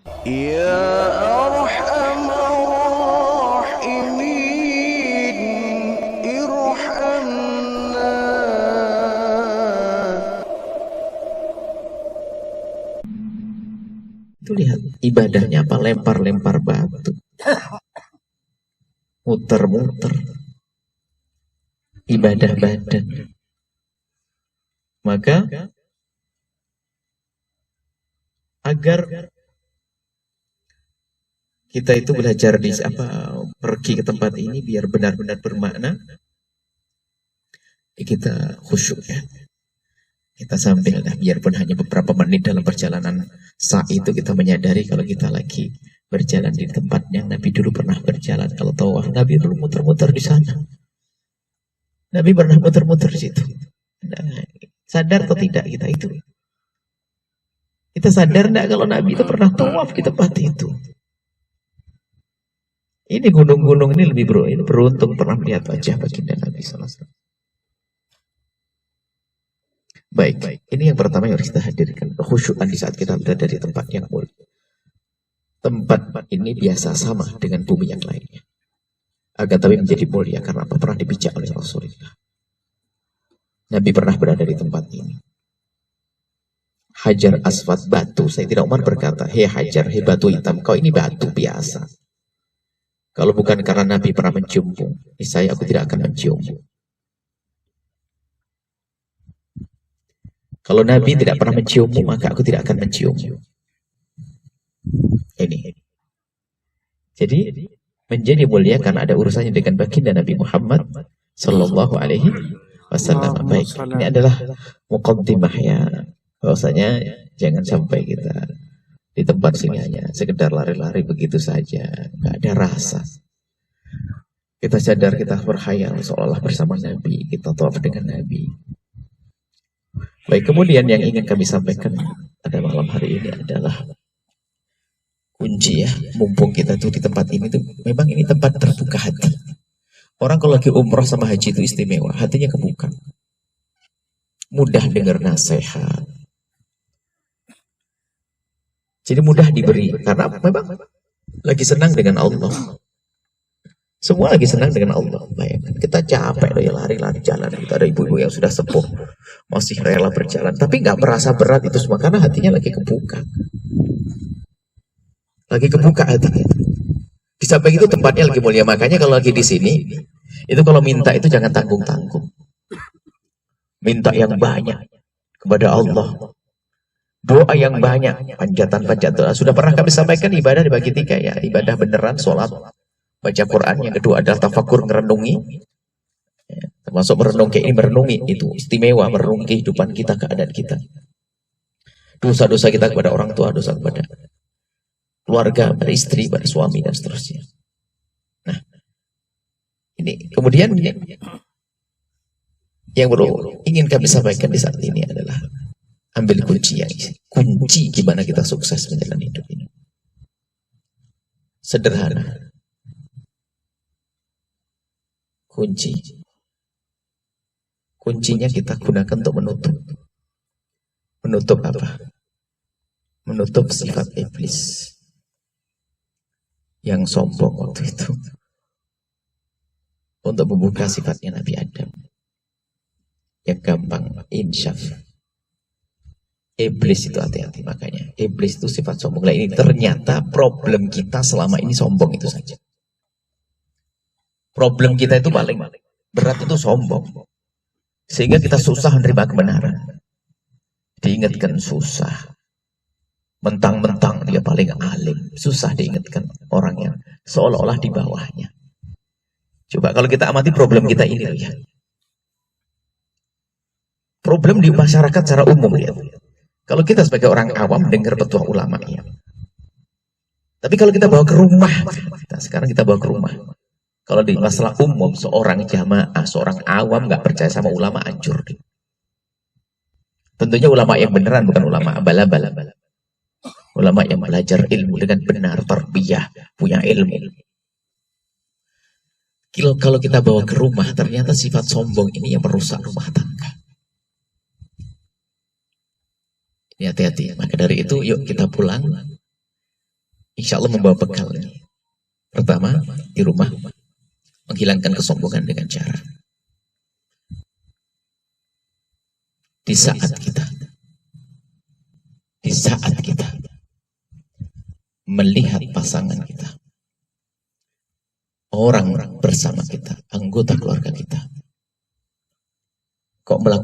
Ya Arhamar Rahimin, irhamna. Itu lihat ibadahnya apa, lempar-lempar batu, muter-muter, ibadah badan. Maka agar kita itu belajar di pergi ke tempat ini biar benar-benar bermakna, kita khusyuk ya. Kita sambil biarpun hanya beberapa menit dalam perjalanan saat itu kita menyadari kalau kita lagi berjalan di tempat yang Nabi dulu pernah berjalan. Kalau tawaf, Nabi dulu muter-muter di sana. Nabi pernah muter-muter di situ. Nah, sadar atau tidak kita itu? Kita sadar tidak kalau Nabi itu pernah tawaf di tempat itu? Ini gunung-gunung ini ini beruntung pernah melihat wajah baginda Nabi SAW. Baik, ini yang pertama yang harus kita hadirkan, khusyukan di saat kita berada di tempat yang mulia. Tempat ini biasa sama dengan bumi yang lainnya, agar tapi menjadi mulia karena apa? Pernah dipijak oleh Rasulullah. Nabi pernah berada di tempat ini. Hajar aswad, batu. Sayyidina Umar berkata, hei Hajar, hei batu hitam, kau ini batu biasa. Kalau bukan karena Nabi pernah menciummu, saya aku tidak akan menciummu. Kalau Nabi tidak pernah menciummu, maka aku tidak akan menciummu. Ini. Jadi menjadi mulia karena ada urusannya dengan baginda Nabi Muhammad Sallallahu Alaihi Wasallam. Baik, ini adalah muqaddimah ya. Bahwasanya jangan sampai kita di tempat sini hanya sekedar lari-lari begitu saja, nggak ada rasa. Kita sadar kita berkhayal seolah-olah bersama Nabi, kita tawaf dengan Nabi. Baik, kemudian yang ingin kami sampaikan pada malam hari ini adalah kunci ya, mumpung kita tuh di tempat ini tuh, memang ini tempat terbuka hati. Orang kalau lagi umroh sama haji itu istimewa, hatinya kebuka. Mudah dengar nasihat. Jadi mudah diberi, karena memang lagi senang dengan Allah. Semua lagi senang dengan Allah. Bayangkan, kita capek ya lari-lari jalan. Kita ada ibu-ibu yang sudah sepuh, masih rela berjalan. Tapi nggak merasa berat itu semua, karena hatinya lagi kebuka. Lagi kebuka hatinya. Di samping itu tempatnya lagi mulia. Makanya kalau lagi di sini, itu kalau minta itu jangan tanggung-tanggung. Minta yang banyak kepada Allah. Doa yang banyak, panjatan-panjatan doa. Sudah pernah kami sampaikan ibadah dibagi tiga ya. Ibadah beneran, sholat, baca Quran. Yang kedua adalah tafakur, merenungi. Ya, termasuk merenung kayak ini, merenungi itu istimewa, merenungi kehidupan kita, keadaan kita. Dosa-dosa kita kepada orang tua, dosa kepada keluarga, pada istri, pada suami, dan seterusnya. Nah, ini kemudian yang perlu ingin kami sampaikan di saat ini adalah ambil kunci yang kunci gimana kita sukses menjalani hidup ini. Sederhana. Kuncinya kita gunakan untuk menutup. Menutup apa? Menutup sifat iblis yang sombong waktu itu, untuk membuka sifatnya Nabi Adam yang gampang insyaf. Iblis itu hati-hati, makanya iblis itu sifat sombong. Nah, ini ternyata problem kita selama ini sombong itu saja. Problem kita itu paling berat itu sombong, sehingga kita susah menerima kebenaran. Diingatkan susah, mentang-mentang dia paling alim, susah diingatkan orang yang seolah-olah di bawahnya. Coba kalau kita amati problem kita ini, lihat. Problem di masyarakat secara umum, lihat. Kalau kita sebagai orang awam dengar petua ulama, ya. Tapi kalau kita bawa ke rumah, sekarang kita bawa ke rumah. Kalau di masalah umum, seorang jamaah, seorang awam nggak percaya sama ulama, hancur. Tentunya ulama yang beneran, bukan ulama abal-abal. Ulama yang belajar ilmu dengan benar, tarbiyah, punya ilmu. Kalau kita bawa ke rumah, ternyata sifat sombong ini yang merusak rumah tangga. Hati-hati. Maka dari itu, yuk kita pulang. Insya Allah membawa bekal ini. Pertama, di rumah, menghilangkan kesombongan dengan cara di saat kita melihat pasangan kita, orang bersama kita, anggota keluarga kita, kok melakukan